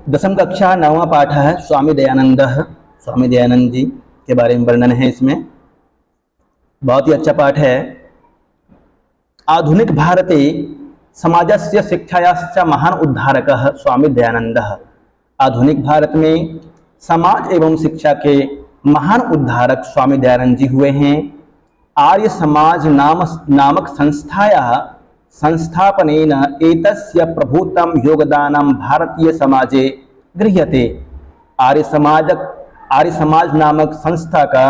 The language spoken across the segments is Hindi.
दसम कक्षा नववा पाठ है स्वामी दयानंद। स्वामी दयानंद जी के बारे में वर्णन है इसमें। बहुत ही अच्छा पाठ है। आधुनिक भारते समाजस्य शिक्षायाश्च महान उद्धारकः स्वामी दयानंदः। आधुनिक भारत में समाज एवं शिक्षा के महान उद्धारक स्वामी दयानंद जी हुए हैं। आर्य समाज नामक संस्थायाः संस्थापनेन एतस्य प्रभुतम योगदानं भारतीय समाजे गृह्यते। आर्य समाज नामक संस्था का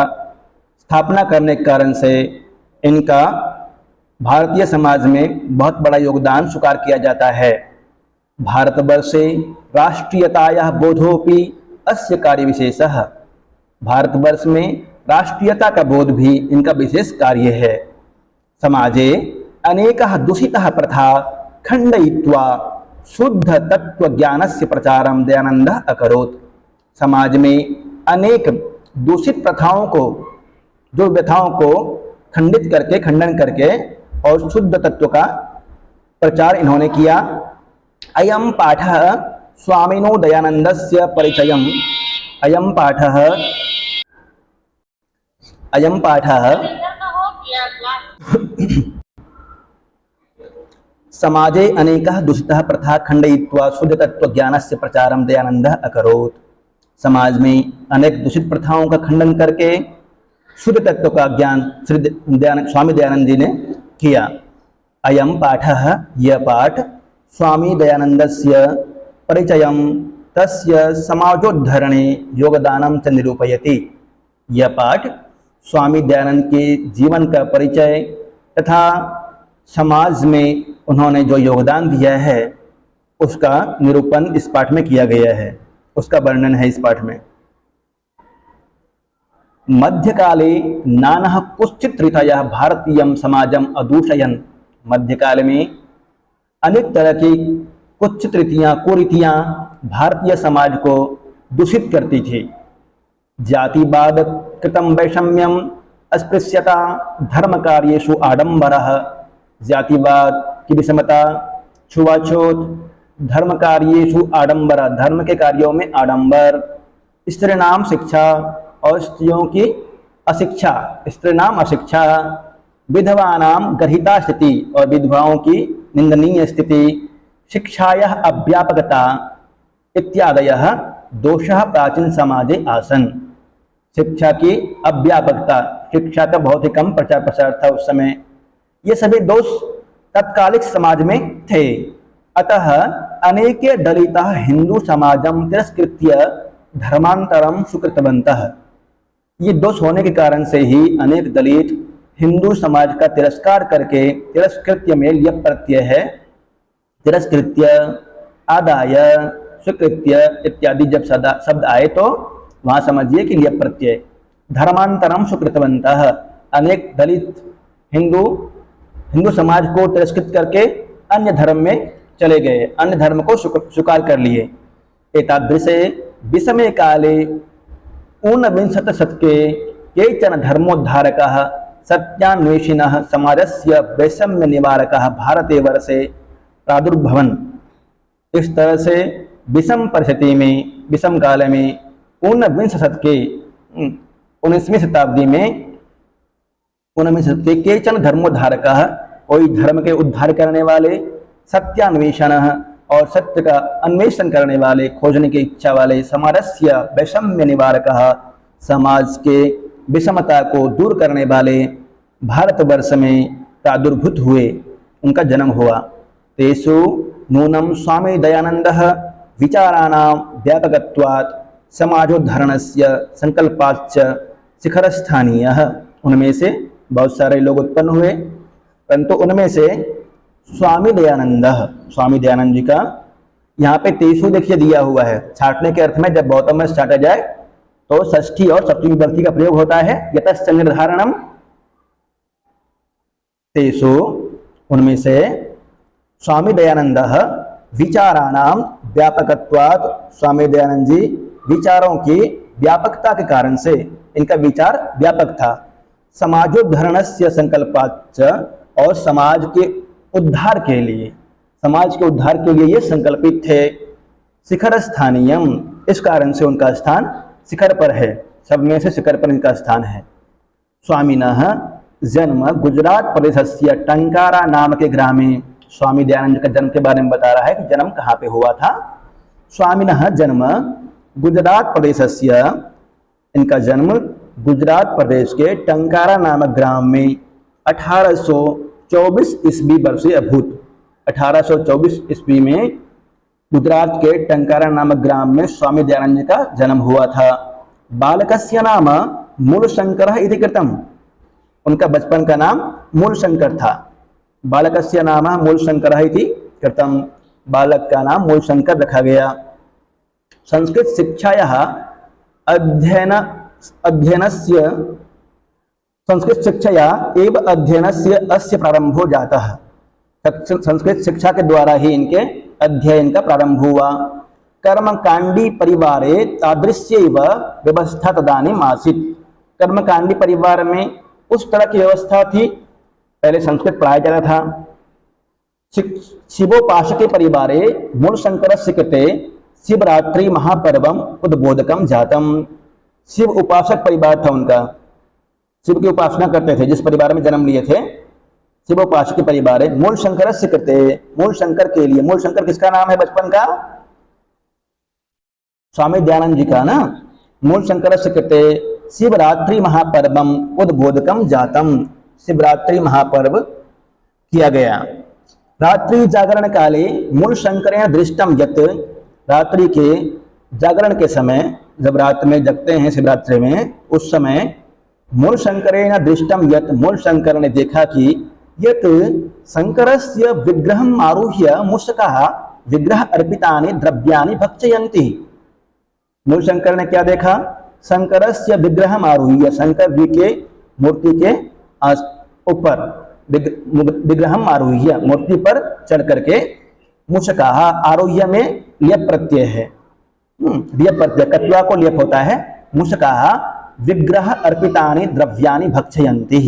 स्थापना करने के कारण से इनका भारतीय समाज में बहुत बड़ा योगदान स्वीकार किया जाता है। भारतवर्षे राष्ट्रीयतायाः बोधोपि अस्य कार्य विशेषः। भारतवर्ष में राष्ट्रीयता का बोध भी इनका विशेष कार्य है। समाजे अनेकः दूषितः प्रथा खंडयित्वा शुद्ध तत्व ज्ञानस्य प्रचारं दयानंदः अकरोत्। समाज में अनेक दूषित प्रथाओं को खंडन करके और शुद्ध तत्व का प्रचार इन्होंने किया। अयं पाठः स्वामिनो दयानंदस्य परिचयम्। अयं पाठः समाजे अनेकः दूषितः प्रथा खंडयित्वा शुद्ध तत्व ज्ञानस्य प्रचारं दयानंदः अकरोत्। समाज में अनेक दूषित प्रथाओं का खंडन करके शुद्ध तत्व का ज्ञान स्वामी दयानंद जी ने किया। अयं पाठः, यह पाठ स्वामी दयानंदस्य परिचयं तस्य समाजोद्धरणे योगदानं च निरूपयति। यह पाठ स्वामी दयानंद के जीवन का परिचय तथा समाज में उन्होंने जो योगदान दिया है उसका निरूपण इस पाठ में किया गया है, उसका वर्णन है इस पाठ में। मध्यकाले नानः कुश्चित् रीतयः भारतीयं समाजम अदूषयन्। मध्यकाल में अनेक तरह की कुछ कुरीतियां भारतीय समाज को दूषित करती थी। जातिवाद कृतं वैषम्यम अस्पृश्यता धर्म कार्येषु आडंबरः। जातिवाद की विषमता, छुआछूत, धर्म कार्येषु आडंबर, धर्म के कार्यों में आडंबर, स्त्रीणाम शिक्षा और स्त्रियों की अशिक्षा, स्त्रीणाम अशिक्षा, विधवानाम गर्हिता स्थिति और विधवाओं की निंदनीय स्थिति, शिक्षायाः अव्यापकता इत्यादयः दोषः प्राचीन समाजे आसन। शिक्षा की अव्यापकता, शिक्षा का बहुत ही कम प्रचार प्रसार था उस समय, ये सभी दोष तत्कालिक समाज में थे। अतः अनेके दलिताः हिंदू समाजम तिरस्कृत्य धर्मांतरम सुकृतवन्तः। ये दोष होने के कारण से ही अनेक दलित हिंदू समाज का तिरस्कार करके, तिरस्कृत्य में लिय प्रत्यय है, तिरस्कृत्य, आदाय, स्वीकृत्य इत्यादि जब शब्द आए तो वहाँ समझिए कि लिय प्रत्यय। धर्मांतरम सुकृतवन्तः, अनेक दलित हिंदू समाज को तिरस्कृत करके अन्य धर्म में चले गए, अन्य धर्म को स्वीकार कर लिए। एतादृशे विषमे काले ऊनविंशति शतके केचन धर्मोद्धारकाः सत्यान्वेषिणः समाजस्य वैषम्य निवारकाः भारते वर्षे प्रादुर्भवन्। इस तरह से विषम परिस्थिति में, विषम काल में ऊनविंश शतके 19वीं शताब्दी में केचन धर्मोद्धारकाः, कोई धर्म के उद्धार करने वाले, सत्यान्वेषण और सत्य का अन्वेषण करने वाले, खोजने की इच्छा वाले, समाजस्य वैषम्य निवारकः, समाज के विषमता को दूर करने वाले भारतवर्ष में प्रादुर्भूत हुए, उनका जन्म हुआ। तेषु नूनं स्वामी दयानंदः विचाराणां व्यापकत्वात् समाजोद्धरणस्य संकल्पाच्च शिखरस्थानीयः। उनमें से बहुत सारे लोग उत्पन्न हुए, परंतु उनमें से स्वामी दयानंद जी का यहाँ पे 23 देखिए दिया हुआ है। छाटने के अर्थ में जब गौतम में छाटा जाए तो षष्ठी और सप्तमी विभक्ति का प्रयोग होता है। यतश्च निर्धारणम 23, उनमें से स्वामी दयानंदः विचाराणाम व्यापकत्वात्, स्वामी दयानंद जी विचारों की व्यापकता के कारण से, इनका विचार व्यापक था। समाजोद्धरणस्य संकल्पाच्च, और समाज के उद्धार के लिए, समाज के उद्धार के लिए ये संकल्पित थे। शिखर स्थानीयम, इस कारण से उनका स्थान शिखर पर है, सब में से शिखर पर इनका स्थान है। स्वामिनः जन्म गुजरात प्रदेशस्य टंकारा नाम के ग्रामे, स्वामी दयानंद का जन्म के बारे में बता रहा है कि जन्म कहाँ पे हुआ था। स्वामिनः जन्म गुजरात प्रदेशस्य, इनका जन्म गुजरात प्रदेश के टंकारा नामक ग्राम में 1824 ईस्वी वर्षे अभूत। 1824 ईस्वी में गुजरात के टंकारा नामक ग्राम में स्वामी दयानंद जी का जन्म हुआ था। बालकस्य नाम मूलशंकरः इति कृतम्, उनका बचपन का नाम मूलशंकर था। बालकस्य नाम मूलशंकरः इति कृतम्, बालक का नाम मूलशंकर रखा गया। संस्कृत शिक्षायाः अध्ययनस्य संस्कृत शिक्षया एव अध्ययनस्य अस्य प्रारंभो जातः, संस्कृत शिक्षा के द्वारा ही इनके अध्ययन का प्रारंभ हुआ। कर्मकांडी परिवारे तादृश्यैव व्यवस्था तदानीम् आसीत्, कर्मकांडी परिवार में उस तरह की व्यवस्था थी, पहले संस्कृत पढ़ाया जाता था। शिवोपासके परिवारे मूलशंकरस्य कृते शिवरात्रि महापर्वम उद्बोधकम जातम, शिव उपासक परिवार था उनका, शिव की उपासना करते थे, जिस परिवार में जन्म लिए थे शिवोपासक परिवार है। मूलशंकरस्य कृते, मूलशंकर के लिए, मूलशंकर किसका नाम है बचपन का? स्वामी दयानंद जी का ना। मूलशंकरस्य कृते शिवरात्रि महापर्वम उद्बोधकम जातम, शिवरात्रि महापर्व किया गया। रात्रि जागरण काले मूलशंकरेण दृष्टम यत्, रात्रि के जागरण के समय, जब रात में जगते हैं शिवरात्रि में, उस समय मूलशंकरेण दृष्टम यत्, मूलशंकर ने देखा कि यत् शंकरस्य विग्रहम् आरुह्य मूषकाः विग्रह अर्पितानि द्रव्यानि भक्षयन्ति। मूलशंकर ने क्या देखा? शंकरस्य विग्रहम् आरुह्य, शंकर जी के मूर्ति के ऊपर, विग्रहम् आरुह्य, मूर्ति पर चढ़ करके, मूषकाः, आरोह्य में लियप प्रत्यय है, लियप प्रत्यय, कत्वा को लियप होता है। मूषकाः विग्रह अर्पितानि द्रव्यानि भक्षयन्ति,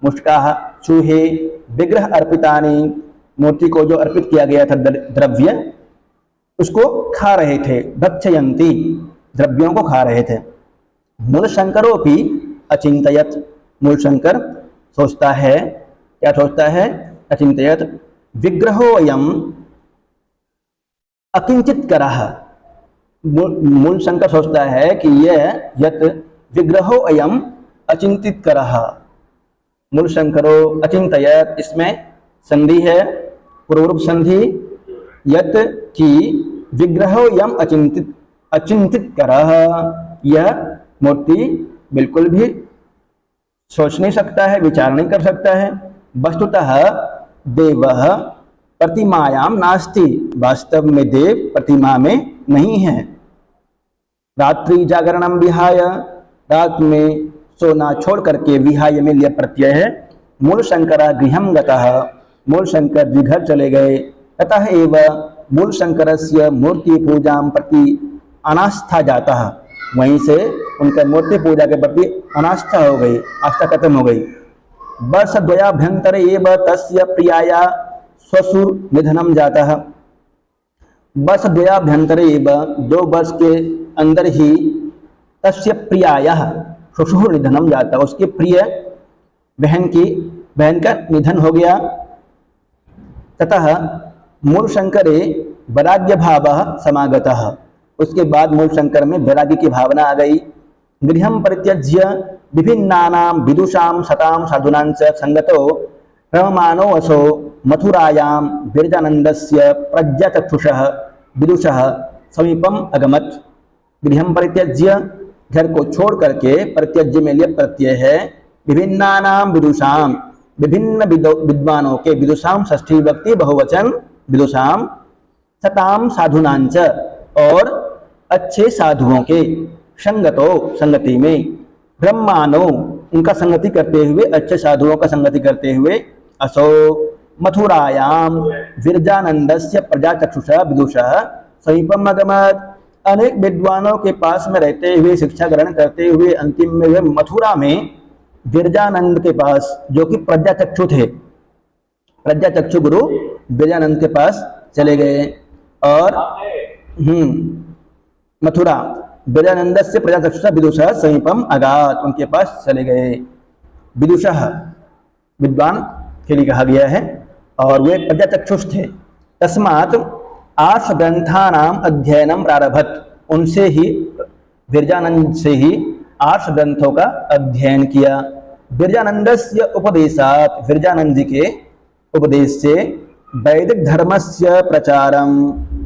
मूषकाः चूहे, विग्रह अर्पितानि, मूर्ति को जो अर्पित किया गया था द्रव्य, उसको खा रहे थे। भक्षयन्ति, द्रव्यों को खा रहे थे। मूलशंकरोपि अचिंतयत्, मूलशंकर सोचता है, क्या सोचता है? अचिंतयत् विग्रहोऽयं अकिंचितकरः, मूलशंकर सोचता है कि यह यत् विग्रहोऽयं अचिंतितकरः, मूलशंकरो अचिंतयत्, इसमें संधि है, पूर्वरूप संधि, यत् कि विग्रहोऽयं अचिंतितकरः, यह मूर्ति बिल्कुल भी सोच नहीं सकता है, विचार नहीं कर सकता है। वस्तुतः देवः प्रतिमायाम नास्ति, वास्तव में देव प्रतिमा में नहीं है। रात्रि जागरणम विहाय, रात में सोना छोड़ करके, विहाय में लिया प्रत्यय है। मूलशंकर गृहम गतः, मूलशंकर जी घर चले गए। ततः एव मूलशंकरस्य मूर्ति पूजा प्रति अनास्था जाता, वहीं से उनका मूर्ति पूजा के प्रति अनास्था हो गई, आस्था खत्म हो गई। वर्षद्वयाभ्यंतरे एव तस्य प्रियाया श्वशुर निधनम जातः, वर्षद्वयाभ्यंतरे एव, 2 वर्ष के अंदर ही, तस्य प्रियाया श्वशुर निधनम जाता, उसके प्रिय बहन का निधन हो गया। ततः मूलशंकरे वैराग्य भावः समागतः, उसके बाद मूलशंकर में वैराग्य की भावना आ गई। गृहं परित्यज्य विभिन्नानां विदुषां सतां साधूनां च संगतो रममानो असो मथुरायां विरजानंदस्य प्रज्ञाचक्षुषः विदुषः समीपम अगमत्। गृहं परित्यज्य, घर को छोड़ करके, परित्यज्य में लिय प्रत्यय है। विभिन्नानां विदुषां, विभिन्न विद्वानों के, विदुषां षष्ठी विभक्ति बहुवचन, विदुषां सतां साधूनां च, और अच्छे साधुओं के, संगतो संगति में, ब्रह्मानो उनका संगति करते हुए, अच्छे साधुओं का संगति करते हुए, असो मथुरायाम विरजानंदस्य प्रजाचक्षुषः विदुषः समीपम अगमत्, अनेक विद्वानों के पास में रहते हुए, शिक्षा ग्रहण करते हुए, अंतिम में वे मथुरा में विरजानंद के पास, जो कि प्रज्ञाचक्षु थे, प्रज्ञाचक्षु गुरु विरजानंद के पास चले गए। और मथुरा विरजानंदस्य प्रजाचक्षुषा विदुषः समीपम अगात, उनके पास चले गए। विदुषः विद्वान के लिए कहा गया है और वे प्रजाचक्षुष थे। तस्मात् आर्ष ग्रंथानाम अध्ययनम प्रारभत, उनसे ही विरजानंद से ही आर्ष ग्रंथों का अध्ययन किया। विरजानंदस्य उपदेशात, विरजानंद जी के उपदेश से वैदिक धर्मस्य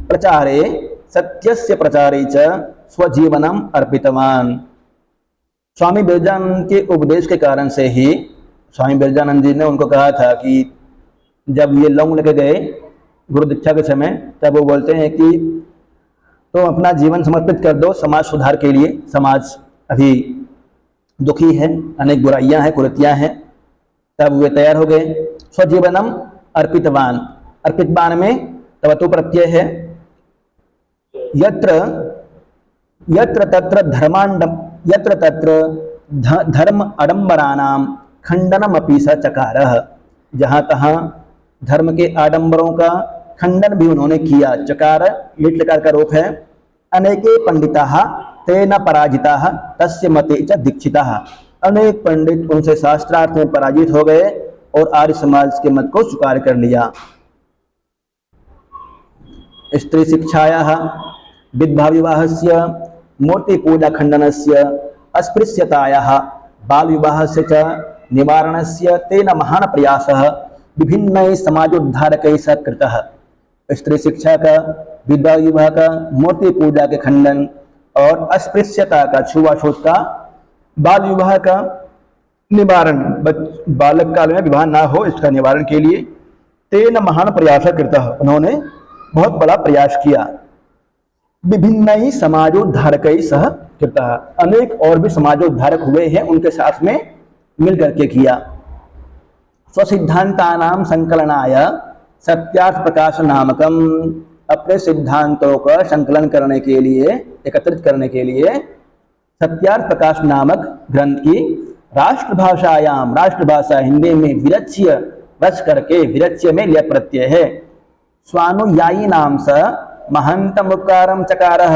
प्रचारे सत्यस्य प्रचारे च स्वजीवनम अर्पितवान। स्वामी विरजानंद के उपदेश के कारण से ही स्वामी विरजानंद जी ने उनको कहा था कि जब ये लौंग लेके गए गुरु दीक्षा के समय, तब वो बोलते हैं कि तो अपना जीवन समर्पित कर दो समाज सुधार के लिए। समाज अभी दुखी है, अनेक बुराइयां हैं, कुरीतियां हैं। तब वे तैयार हो गए। स्वजीवनम अर्पितवान, अर्पितवान में तवतु प्रत्यय है। यत्र यत्र तत्र धर्म आडंबराणाम खंडनम अपि स चकारः, जहाँ तहाँ धर्म के आडंबरों का खंडन भी उन्होंने किया। चकार लिट लकार का रूप है। अनेके पंडिताः तेन पराजिताः तस्य मते च दीक्षिताः, अनेक पंडित उनसे शास्त्रार्थ में पराजित हो गए और आर्य समाज के मत को स्वीकार कर लिया। स्त्री शिक्षायाः विधवा विवाहस्य मूर्ति पूजा खंडनस्य अस्पृश्यतायाः बाल विवाहस्य च निवारणस्य तेन महान प्रयासः विभिन्न समाजोद्धारकैः स कृतः। स्त्री शिक्षा का, विधवा विवाह का, मूर्ति पूजा के खंडन और अस्पृश्यता का, छुआछूत का, बाल विवाह का निवारण, बालक काल में विवाह ना हो इसका निवारण के लिए तेन महान प्रयास कृतः, उन्होंने बहुत बड़ा प्रयास किया। विभिन्न समाजोद्धारकैः सह कृतः, अनेक और भी समाजोद्धारक हुए हैं उनके साथ में मिल करके किया। स्वसिद्धांतानाम संकलनाय सत्यार्थ प्रकाश नामकम, अपने सिद्धांतों का संकलन करने के लिए, एकत्रित करने के लिए सत्यार्थ प्रकाश नामक ग्रंथ की राष्ट्रभाषायाम, राष्ट्रभाषा हिंदी में विरच्य रच करके, विरच्य में लिया प्रत्यय है, स्वानुयायी नाम स महंतम उपकारम चकारः,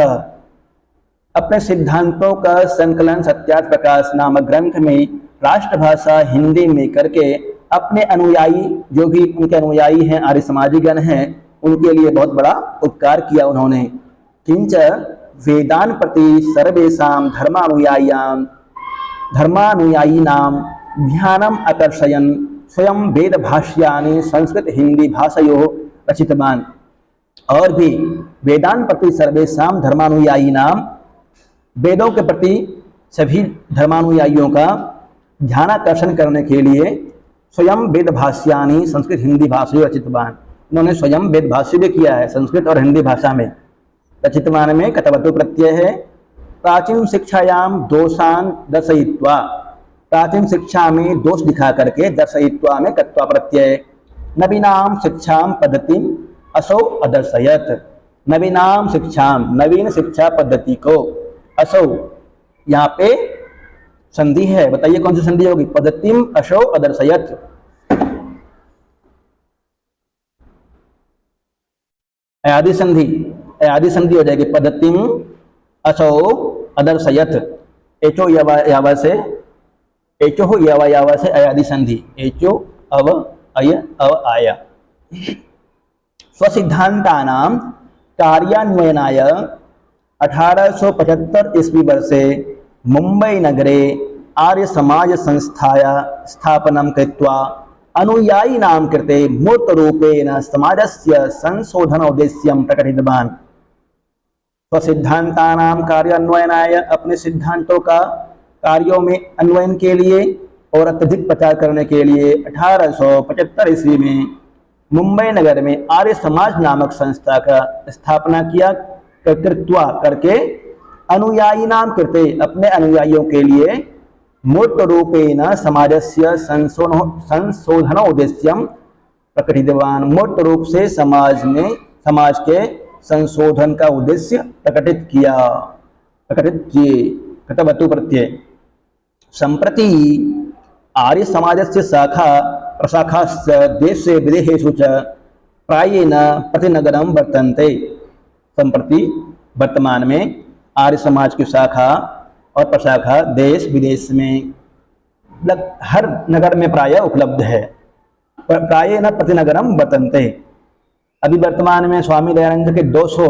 अपने सिद्धांतों का संकलन सत्यार्थ प्रकाश नामक ग्रंथ में राष्ट्रभाषा हिंदी में करके अपने अनुयायी, जो भी उनके अनुयायी हैं, आर्य समाजीगण हैं, उनके लिए बहुत बड़ा उपकार किया उन्होंने। किंच वेदान प्रति सर्वेषां धर्मानुयायीनां ध्यानम आकर्षयन् स्वयं वेद भाष्यानि संस्कृत हिंदी भाषयोः रचितवान, और भी वेदान प्रति सर्वेषां धर्मानुयायीनां, वेदों के प्रति सभी धर्मानुयायियों का ध्यानाकर्षण करने के लिए स्वयं वेद भाष्यानि संस्कृत हिंदी भाषा रचितवान, उन्होंने स्वयं वेद भाष्य भी किया है संस्कृत और हिंदी भाषा में। रचितवान में कतवतु प्रत्यय है। प्राचीन शिक्षायाम दोषान दर्शयित्वा, प्राचीन शिक्षा में दोष दिखा करके, दर्शयित्वा में कत्वा प्रत्यय। नवीनाम शिक्षाम पद्धति असौ अदर्शयत, नवीनाम शिक्षाम, नवीन शिक्षा पद्धति को, असौ यहाँ पे संधि है, बताइए कौन सी संधि होगी? पद्धतिम असौ अदर्शयत। अयादि संधि, अयादि संधि हो जाएगी पद्धतिम असौ अदर्शयत। एचो यावा से, एचो हो यावा से अयादि संधि, एचो अव अय अव आया। स्वसिद्धांतानां कार्यान्वयनाय 1875 ईस्वी वर्षे मुंबई नगरे आर्य समाज संस्थाया स्थापनं कृत्वा अनुयायिनां कृते मूर्तरूपेण समाजस्य संशोधनोद्देश्यं प्रकटितवान्। स्वसिद्धांतानां कार्यान्वयनाय, अपने सिद्धांतों का कार्यों में अन्वयन के लिए और अत्यधिक प्रचार करने के लिए 1875 ईस्वी में मुंबई नगर में आर्य समाज नामक संस्था का स्थापना किया, कृत्वा करके अनुयायी नाम कृते, अपने अनुयायियों के लिए मूर्त रूपेण समाजस्य संशोधनोद्देश्यं प्रकटितवान, मूर्त रूप से समाज में, समाज के संशोधन का उद्देश्य प्रकटित किया, प्रकटित किए। कृतवतु प्रत्यय। संप्रति आर्य समाजस्य शाखा प्रशाखाश्च देशे विदेहेषु च प्रायेण प्रतिनगरं वर्तन्ते। संप्रति वर्तमान में आर्य समाज की शाखा और प्रशाखा देश विदेश में हर नगर में प्राय उपलब्ध है। प्राय न प्रतिनगरम वर्तन्ते। अभी वर्तमान में स्वामी दयानंद के 200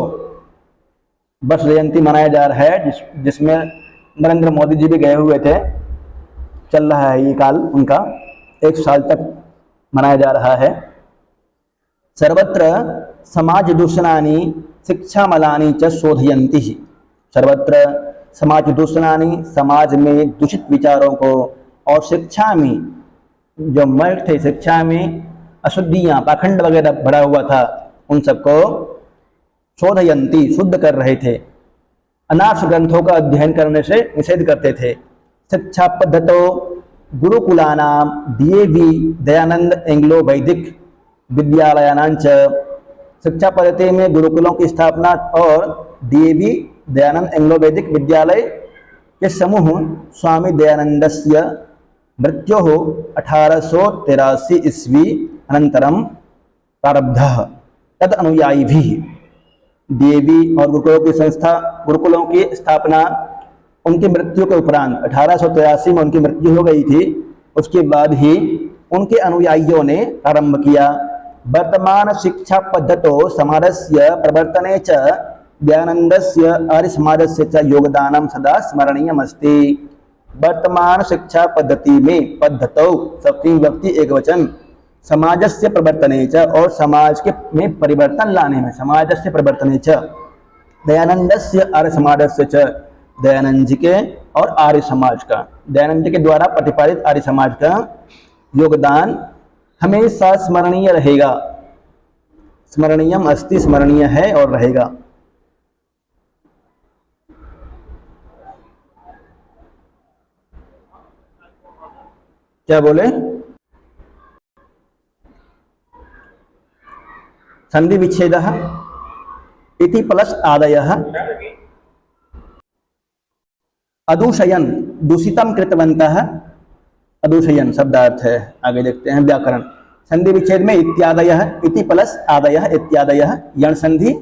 वर्ष जयंती मनाया जा रहा है, जिसमें नरेंद्र मोदी जी भी गए हुए थे। चल रहा है ये काल उनका, 1 साल तक मनाया जा रहा है। सर्वत्र समाज दूषणानि शिक्षा मलानि च शोधयन्ति। सर्वत्र समाज दूषणानि, समाज में दूषित विचारों को, और शिक्षा में जो मल थे, शिक्षा में अशुद्धियाँ, पाखंड वगैरह भरा हुआ था, उन सबको शोधयन्ति, शुद्ध कर रहे थे। अनार्ष ग्रंथों का अध्ययन करने से निषेध करते थे। शिक्षा पद्धतो गुरुकुलानाम डीएवी दयानंद एंग्लो वैदिक विद्यालयानांच। शिक्षा पद्धति में गुरुकुलों की स्थापना और डीएवी दयानंद एंग्लो वैदिक विद्यालय के समूह स्वामी दयानंदस्य मृत्योः 1883 ईस्वी अनंतरम प्रारब्धः तद अनुयायिभिः। डीएवी और गुरुकुलों की स्थापना उनकी मृत्यु के उपरांत 1883 में उनकी मृत्यु हो गई थी। उसके बाद ही उनके अनुयायियों ने प्रारंभ किया। वर्तमान शिक्षा पद्धतो समाजस्य प्रवर्तने च दयानंदस्य आर्य समाजस्य च योगदानं सदा स्मरणीयमस्ति। वर्तमान शिक्षा पद्धति में पद्धतौ सप्तमी विभक्ति एकवचन, समाजस्य प्रवर्तने च, और समाज के में परिवर्तन लाने में, समाजस्य प्रवर्तने च दयानंदस्य आर्य समाजस्य च, दयानंद जी के और आर्य समाज का, दयानंद जी के द्वारा प्रतिपादित आर्य समाज का योगदान हमेशा स्मरणीय रहेगा। स्मरणीयम अस्ति, स्मरणीय है और रहेगा। क्या बोले? संधि विच्छेदः इति प्लस आदयः अदूषयन, दूषितम कृतवन्तः। अदूषयन शब्दार्थ है, आगे देखते हैं व्याकरण। संधि विच्छेद में इत्यादयः, इति प्लस आदयः, इत्यादयः यण संधि।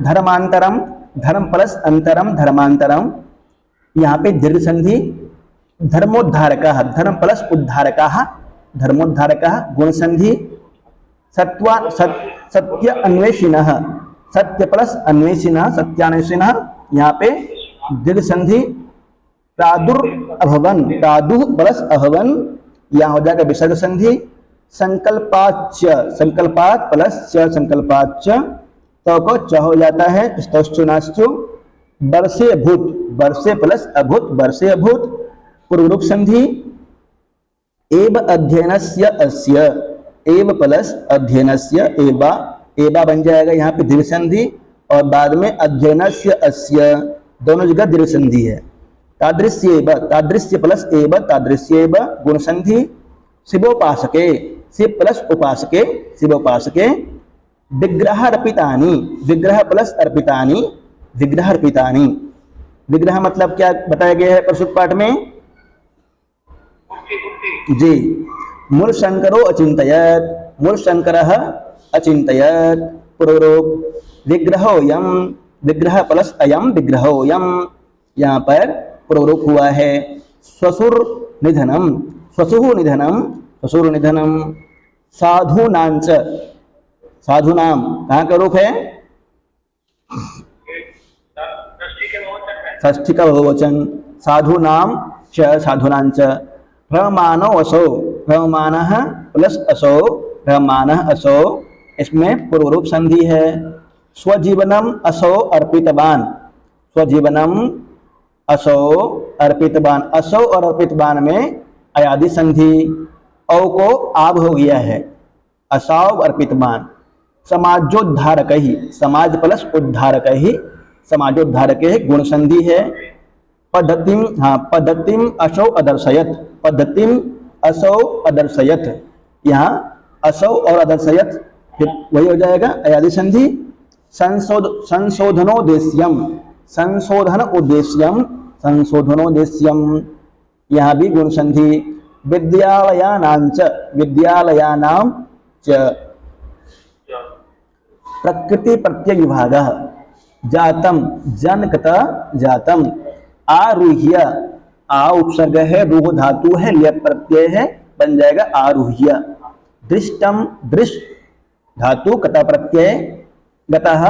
धर्मांतरम, धर्म प्लस अंतरम, धर्मांतरम, यहाँ पे दीर्घ संधि। धर्मोद्धारकः, धर्म प्लस उद्धारकः, धर्मोद्धारकः गुण संधि। सत्य अन्वेषिणः, सत्य प्लस अन्वेषिणः, सत्यान्वेषिणः, यहाँ पे दीर्घ संधि। प्रादुर्भवन, प्रादुः प्लस अभवन, यहाँ हो जाएगा विसर्ग संधि। संकल्पाच्च, संकल्पात प्लस च, संकल्पाच्च, तो को च हो जाता है स्तोश्चुनाश्चु। वर्षे भूत, वर्षे प्लस अभूत, वर्षे अभूत, पूर्वरूप संधि। एव अध्ययनस्य अस्य, एव प्लस अध्ययनस्य एवा, एवा बन जाएगा यहाँ पे दीर्घ संधि, और बाद में अध्ययनस्य अस्य, दोनों जगह दीर्घ संधि है। तादृश्येव, तादृश्य प्लस एव, तादृश्येव गुण संधि। शिवोपासके, शिव प्लस उपासके, शिवोपासके। विग्रह अर्पितानि, विग्रह प्लस अर्पितानि, विग्रह अर्पितानि। विग्रह मतलब क्या बताया गया है प्रस्तुत पाठ में? जी, मूल शंकरो अचिंतयत, मूल शंकरः अचिंतयत, पूर्वरूप। विग्रहोऽयं, विग्रह प्लस अयम, विग्रहोऽयं, यहाँ पर पूर्वरूप हुआ है। श्वशुर निधनम, श्वशुः निधनम, श्वशुर निधनम। साधूनांच, साधुनाम कहाँ का रूप है? षष्ठी का बहुवचन। साधुनाम च, साधुनांच। रहमानो असो, रहमानः प्लस असो, रहमानः असो, इसमें पूर्वरूप संधि है। स्वजीवनम असो अर्पितवान, स्वजीवनम असो अर्पितवान, असो और अर्पितवान में अयादि संधि। औ को आब हो गया है, असाव अर्पितवान। समाजोद्धारक ही, समाज प्लस उद्धारक ही, समाजोद्धारक ही गुण संधि है। पद्धतिम, हाँ, पद्धतिम असौ अदर्शयत, पद्धतिम असौ अदर्शयत, यहाँ असौ और अदर्शयत फिर वही हो जाएगा अयादि संधि। संशोधनोद्देश्यम, संशोधन उद्देश्यम, संशोधनोद्देश्यम, यहाँ भी गुण संधि। विद्यालयानांच, विद्यालयानाम च, प्रकृति प्रत्यय विभाग जातम जनकत जातम आरुह्य आ उपसर्ग है रूह धातु है लिय प्रत्यय है बन जाएगा आरुह्य दृष्टम दृष्ट धातु कत प्रत्यय गतः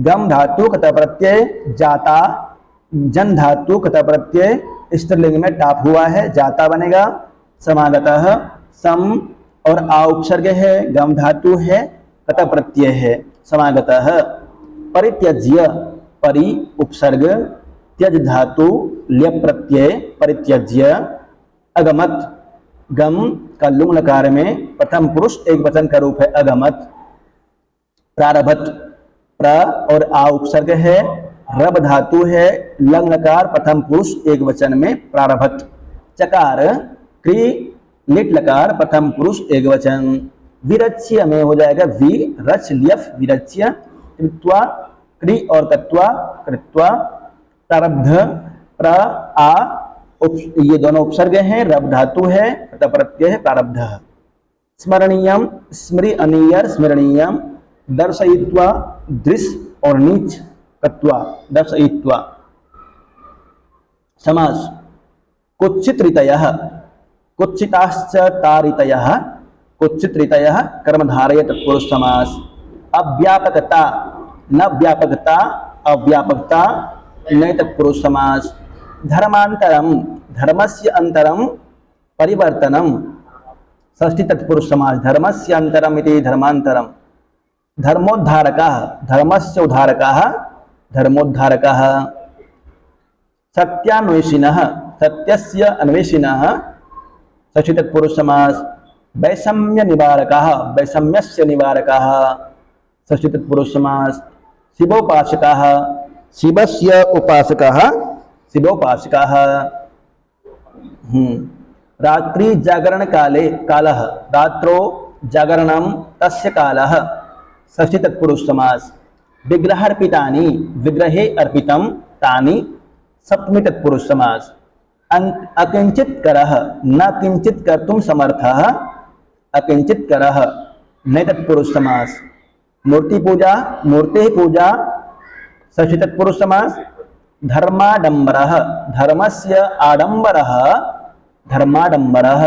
गम धातु कत प्रत्यय जाता जन धातु कत प्रत्यय स्त्रीलिंग में टाप हुआ है जाता बनेगा समागतः सम और आ उपसर्ग है गम धातु है कत प्रत्यय है समागतः परित्यज्य परि उपसर्ग त्यज धातु ल्य प्रत्यय परित्यज्य अगमत गम का लुंग लकार में प्रथम पुरुष एक वचन का रूप है अगमत प्रारभत प्र और आ उपसर्ग है रब धातु है लंग लकार प्रथम पुरुष एक वचन में प्रारभत चकार क्री लिट लकार प्रथम पुरुष एक वचन विरच्य में हो जाएगा वि रच लियफ विरच्य कृत्वा क्री और कत्वा कृत्वा प्रारब्ध प्र आ ये दोनों उपसर्ग हैं रब धातु है तथा प्रत्यय है प्रारब्ध स्मरणीयम स्मृ अनीयर स्मरणीयम दर्शयित्वा दृश्य और नीच कत्वा दर्शयित्वा समास कुत्सित ऋतयः कुत्सिताश्च तारितयः कुत्सित ऋतयः कर्मधारय तत्पुरुष समास अव्यापकता न व्यापकता अव्यापकता नए तत्पुरुष समास धर्मांतरम धर्मस्य अंतरम परिवर्तनम षष्ठी तत्पुरुष समास धर्मस्य अंतरम इति धर्मांतरम धर्मोद्धारकः धर्मस्य उद्धारकः धर्मोद्धारकः सत्यान्वेषिणः सत्यस्य अन्वेषिणः षष्ठी तत्पुरुष समास वैषम्य निवारकः वैषम्यस्य निवारकः षष्ठी तत्पुरुष समास शिवोपासकः शिवस्य उपासकः शिवोपासकः रात्रि जागरण काले कालः रात्रो जागरणम तस्य कालः षष्ठी तत्पुरुष समास विग्रह अर्पितानि विग्रहे अर्पितम तानि सप्तमी तत्पुरुष समास अकिंचित करः न किंचित कर्तुम समर्थः अकिंचित करः नए तत्पुरुष समास मूर्ति पूजा मूर्ति पूजा षष्ठी तत्पुरुष समास धर्माडंबरः धर्मस्य आडंबरः धर्माडंबरः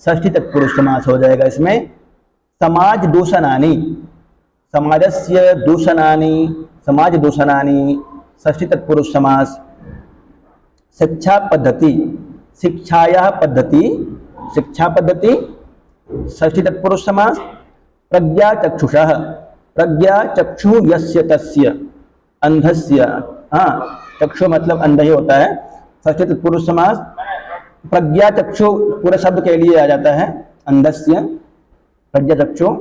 षष्ठी तत्पुरुष समास हो जाएगा इसमें समाज दूषणानि समाजस्य दूषणानि समाज दूषणानि षष्ठी तत्पुरुष समास शिक्षा पद्धति शिक्षायाः पद्धति शिक्षा पद्धति षष्ठी तत्पुरुष समास प्रज्ञा चक्षुषः प्रज्ञा चक्षु यस्य तस्य अंधस्य चक्षु मतलब अंधा ही होता है षष्ठी तत्पुरुष समास प्रज्ञा चक्षु पूरे शब्द के लिए आ जाता है अंधस्य प्रज्ञा चक्षु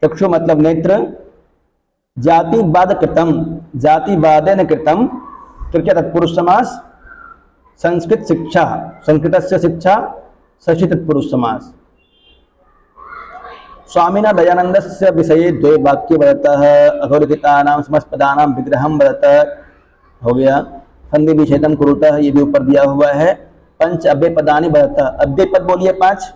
चक्षु मतलब नेत्र जातिवाद कृतम जातिवादेन कृतम तृतीय तत्पुरुष समास संस्कृत शिक्षा संस्कृतस्य शिक्षा षष्ठी तत्पुरुष समास स्वामिना दयानंदस्य विषये द्वे वाक्य वदतः अधोलिखितानां समस्तपदानां विग्रहं वदतः हो गया संधि विच्छेदन कुरुतः ये भी ऊपर दिया हुआ है पंच अव्यय पदानि वदतः अव्यय पद बोलिए पांच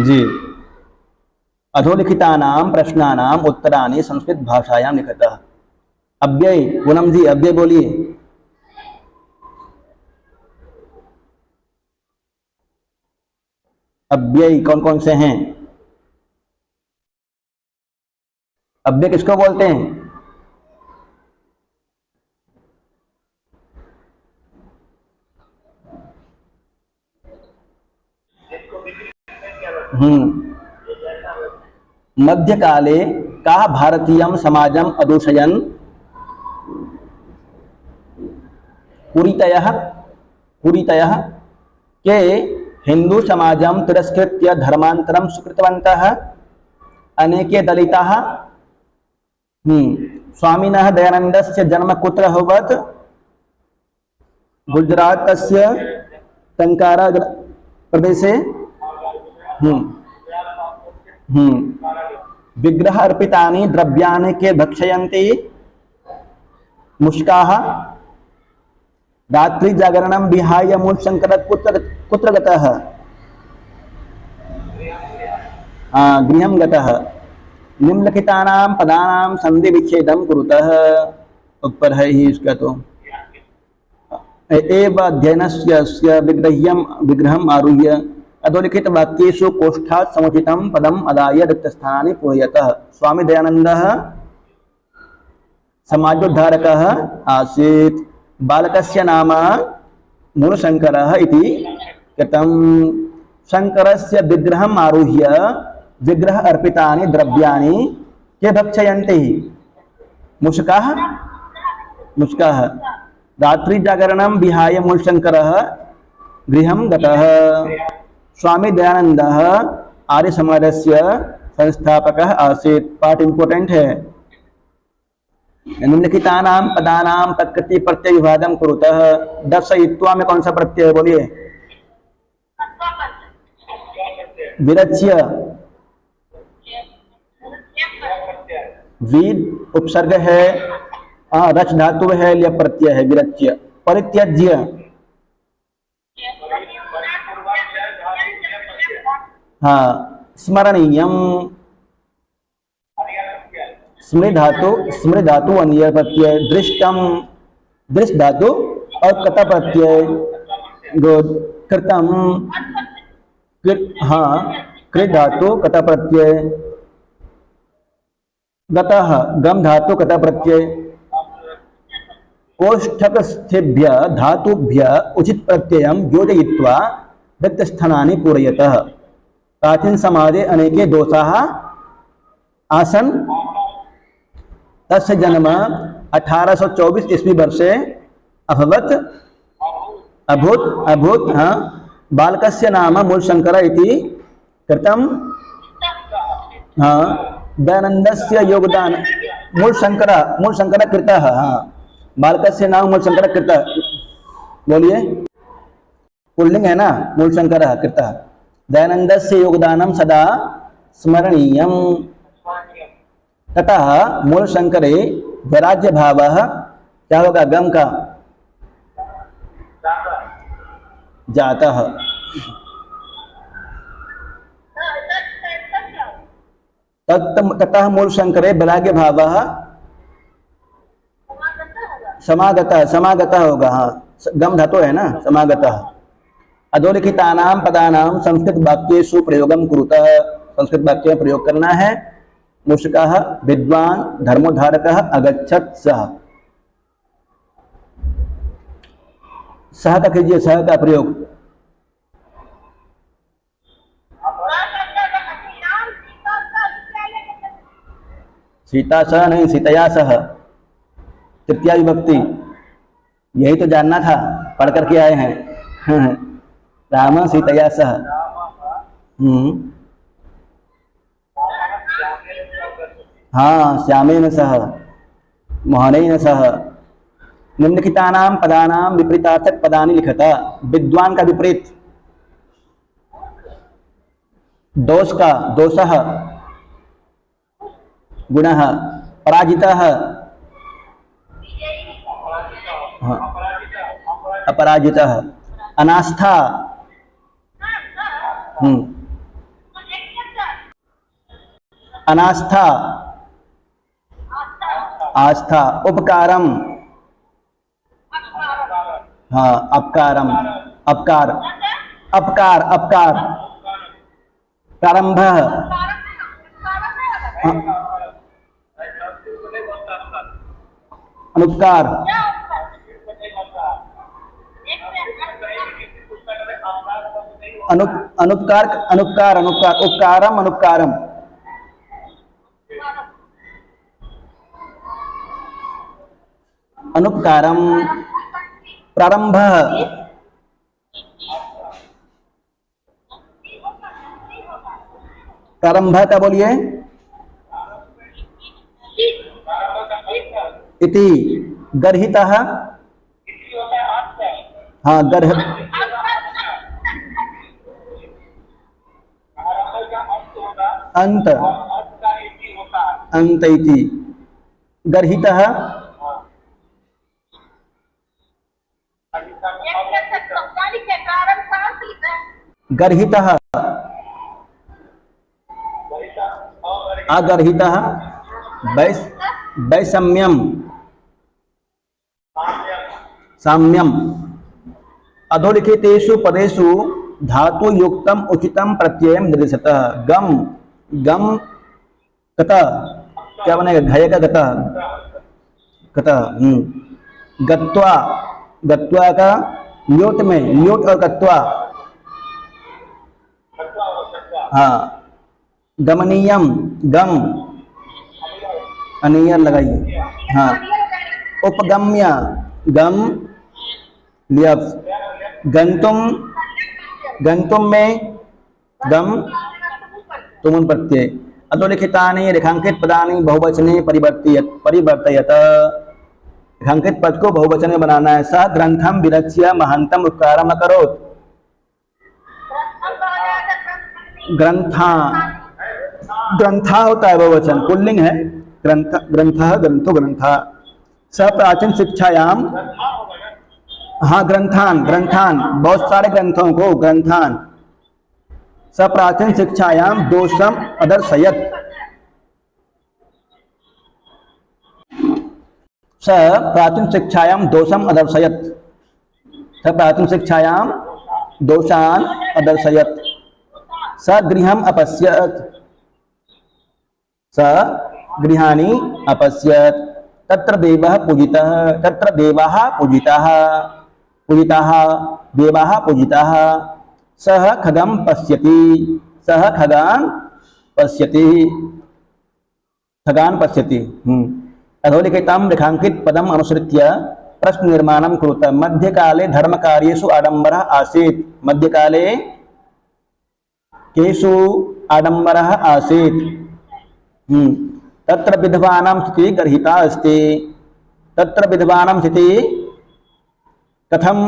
जी अधोलिखितानां प्रश्नानां उत्तराणि संस्कृत भाषायां लिखतः अव्यय पूनम जी अव्यय बोलिए अव्यय कौन कौन से हैं अव्यय किसको बोलते हैं मध्यकाले का भारतीयं समाजम अदूषयन् पुरीतयः के हिंदू समाजम तिरस्कृत्य धर्मांतरम स्वीकृतवन्तः अनेके दलिताः स्वामिनः दयानन्दस्य जन्म कुत्र अभवत् गुजरातस्य टंकारा प्रदेशे विग्रह अर्पितानि द्रव्यानि के भक्षयन्ति मुष्काः रात्रि जागरणं विहाय मूल शंकर कुत्र कुत्र गतः? गृहं गतः। निम्नलिखितानां पदानां संधि विच्छेदं कुरुतः। ऊपर है ही इसका तो एव अध्ययनस्य विग्रहम् आरुह्य अधोलिखित वाक्येषु कोष्ठात् समुचितं पदम् अदाय रिक्तस्थानानि पूरयतः। स्वामी दयानन्दः समाजोद्धारकः आसीत्। बालकस्य नाम मूलशङ्करः इति कृतं। शङ्करस्य विग्रहम् आरुह्य विग्रह अर्पितानि द्रव्याणि के भक्षयन्ति? मूषकाः। मूषकाः। रात्रि जागरणं विहाय मूलशङ्करः गृहं गतः। स्वामी दयानन्दः आर्य समाजस्य संस्थापकः आसीत्। पार्ट इम्पोर्टेंट है। निम्नलिखितानां पदानां प्रकृति प्रत्यय विभागं कुरुतः। दर्शयित्वा में कौन सा प्रत्यय है बोलिए? विरच्य। वीद उपसर्ग है, रच धातु है, लिय प्रत्यय है विरच्य। परित्यज्य। हाँ स्मरणीयम। स्मृ धातु अन्य प्रत्यय। दृष्टम दृष्ट धातु और कत प्रत्यय। कृतम हाँ कृत धातु कत प्रत्यय। गतः गम धातु कत प्रत्यय। कोष्ठकस्थेभ्य धातुभ्य उचित प्रत्ययं योजयित्वा रिक्तस्थानानि पूरयतः। प्राचीन समाजे अनेके दोषाः आसन्। तस्य जन्म 1824 ईस्वी वर्षे अभूत्। हाँ बालकस्य नाम मूलशङ्कर इति कृतं। हाँ दयानन्दस्य योगदान मूलशङ्कर कृतः। हाँ बालकस्य नाम मूलशङ्कर कृतः। बोलिए पुल्लिंग है ना, मूलशङ्करः कृतः। दयानन्दस्य योगदानं सदा स्मरणीयम्। ततः मूलशङ्करे वैराग्य भावः क्या होगा? गम का जातः। ततः मूलशङ्करे वैराग्य भावः समागतः होगा। हाँ गम धातु है ना, समागतः। अधोलिखितानां पदानां संस्कृत वाक्येषु प्रयोगं कुरुतः। संस्कृत वाक्य में प्रयोग करना है। मूषकः विद्वान् धर्मोद्धारकः अगच्छत् सह का कीजिए, सह का प्रयोग। सीता सह नहीं, सीतया सह तृतीया विभक्ति। यही तो जानना था, पढ़ करके आए हैं। राम सीतया सह। हाँ श्यामेन सह मोहनेन सह। निम्नलिखितानां पदानां विपरीतार्थक पदानि लिखता। विद्वान का विपरीत दोष का दोषः गुणः। पराजितः अपराजितः। अनास्था अनास्था आस्था। उपकारम हाँ अपकारम अपकार अपकार अपकार। प्रारंभ अनुपकार अनुपकार अनुपकार अनुपकार उपकारम अनुपकारम। अनुपकारम। प्रारंभ प्रारंभ का बोलिए। इति गर्हितः। हाँ गर्ह अंत अंत इति गर्हितः। गर्हितः, अगर्हितः, वैषम्यम, साम्यम। अधोलिखितेषु पदेषु धातु युक्तम उचितम प्रत्ययम निर्दिशतः। गम, गम, कत, क्या बनेगा? घय का गत, कत। गत्वा, गत्वा का ल्योट में, ल्योट और गत्वा, हाँ। गमनीयम, गम, अनियर लगाइए, हाँ। उपगम्य, गम, लियफ। गंतुम, गंतुम में गम, तुमुन प्रत्यय। अधोलिखितानि रेखांकित पदानि बहुवचने परिवर्तयत। रेखांकित पद को बहुवचन में बनाना है। सह ग्रंथम विरच्य महांतम उपकारम अकरोत्। ग्रंथा, ग्रंथा होता है बहुवचन, पुल्लिंग है। ग्रंथ, ग्रंथः, ग्रंथो, ग्रंथा। स प्राचीन शिक्षायाम, हाँ ग्रंथान, ग्रंथान, बहुत सारे ग्रंथों को ग्रंथान। स प्राचीन शिक्षायाम दोषम अदर्शयत। स प्राचीन शिक्षायाम दोषम अदर्शयत। स प्राचीन शिक्षायाम दोषान अदर्शयत। स गृहम अपश्यत। स गृहाणि अपश्यत। तत्र देवः पूजितः। तत्र देवाः पूजिताः। पूजिताः, देवाः पूजिताः। सः खगं पश्यति। सः खगान् पश्यति। खगान् पश्यति। अधोलिखितं रेखांकित पदम अनुसृत्य प्रश्न निर्माणं कुरुत। मध्यकाले धर्मकार्येषु आडंबरः आसीत्। मध्यकाले केषु आडंबरः आसीत्। तत्र विधवानां स्थितिः गर्हिता अस्ति। तत्र विधवानां स्थितिः कथम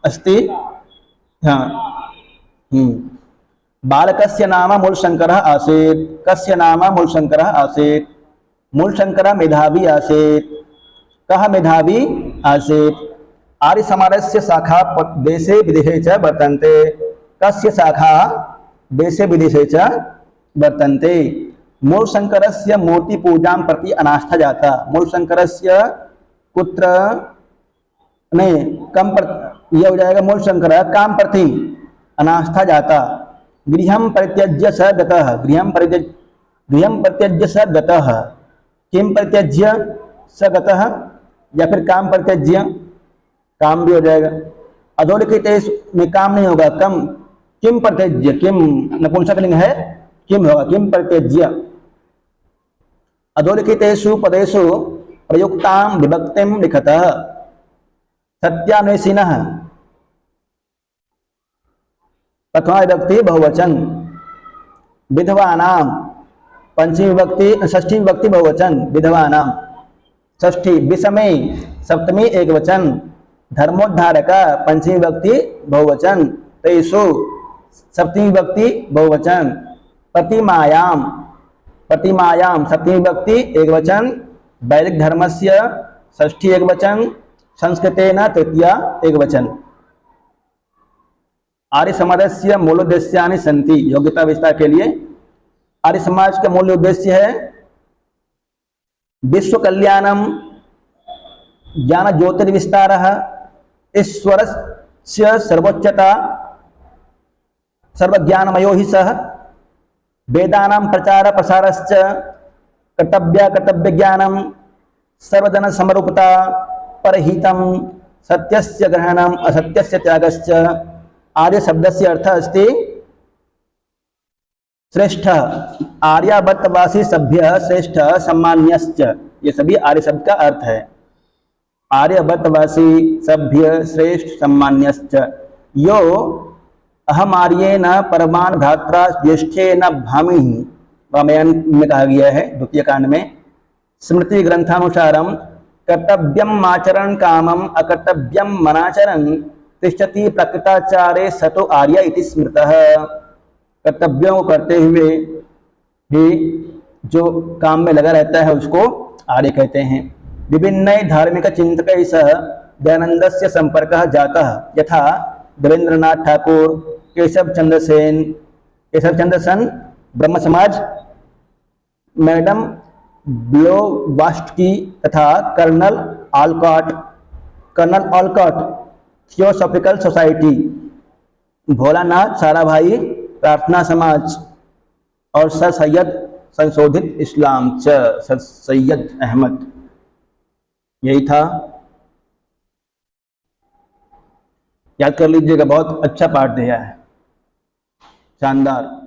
अस्ति? हाँ। बालकस्य नाम मूलशंकरः आसीत्। कस्य नाम मूलशंकरः आसीत्? मूलशंकरः मेधावी आसीत्। कः मेधावी आसीत्? आर्य समाजस्य शाखा देशे विदेशे च वर्तन्ते। कस्य शाखा देशे विदेशे च वर्तन्ते? मूलशंकरस्य मूर्ति पूजां प्रति अनास्था जाता। मूलशंकरस्य कुत्र नहीं कम पर, यह हो जाएगा मूलशंकर काम प्रति अनास्था जाता। गृहं परित्यज्य स गतः। गृहं परित्यज्य स गतः। किम परित्यज्य स गतः, या फिर काम परित्यज्य, काम भी हो जाएगा। अधोलिखित में काम नहीं होगा, कम। किम परित्यज्य, किम नपुंसकलिंग है, किम होगा, किम परित्यज्य। अधोलिखितेषु पदेषु प्रयुक्तां विभक्तिं लिखतः। सत्यान्वेषिणः, प्रथमा विभक्ति बहुवचन। विधवानां, पंचमी विभक्ति, षष्ठी विभक्ति बहुवचन। विधवानां षष्ठी। विषमे, सप्तमी एकवचन। धर्मोद्धारक, पंचमी विभक्ति बहुवचन। तेषु, सप्तमी विभक्ति बहुवचन। प्रतिमायां, प्रतिमायां सप्तमी विभक्ति एकवचन। वैदिक धर्मस्य षष्ठी एकवचन। संस्कृतेन तृतीया एकवचन। आर्य समाजस्य मूलोद्देश्यानि सन्ति। योग्यता विस्तार के लिए आर्य समाज का मूल उद्देश्य है विश्व कल्याणम, ज्ञान ज्योतिर्विस्तारः, ईश्वरस्य सर्वोच्चता, सर्वज्ञानमयो हि सः, वेदानां प्रचार प्रसारश्च, कर्तव्य ज्ञानम, सर्वजन समरूपता, परहितम, सत्यस्य ग्रहणम, असत्यस्य त्यागश्च। आर्य शब्दस्य अर्थः अस्ति श्रेष्ठ, आर्यावर्तवासी सभ्य, श्रेष्ठ, सम्मान्यश्च। ये सभी आर्य शब्द का अर्थ है। आर्यावर्तवासी सभ्य, श्रेष्ठ, सम्मान्यश्च। यो अहम आर्येण परमान् भ्रात्रा ज्येष्ठेन भामिः, रामायण में कहा गया है द्वितीय कांड में। स्मृति ग्रंथानुसारम कर्तव्यम आचरण कामम अकर्तव्यम मनाचरण तिष्ठति प्रकृताचारे सतो आर्य इति स्मृतः। कर्तव्यों को करते हुए भी जो काम में लगा रहता है उसको आर्य कहते हैं। विभिन्न धार्मिक चिंतकैः सह दयानंदस्य संपर्कः जातः। यथा देवेंद्रनाथ ठाकुर, केशव चंद्र सेन ब्रह्म समाज, मैडम ब्लोवास्टकी तथा colonel Olcott theosophical society, Bholanath Sarabhai Prarthana Samaj और सर सैयद संशोधित इस्लाम सर सैयद अहमद। यही था, याद कर लीजिएगा, बहुत अच्छा पाठ दिया है, शानदार।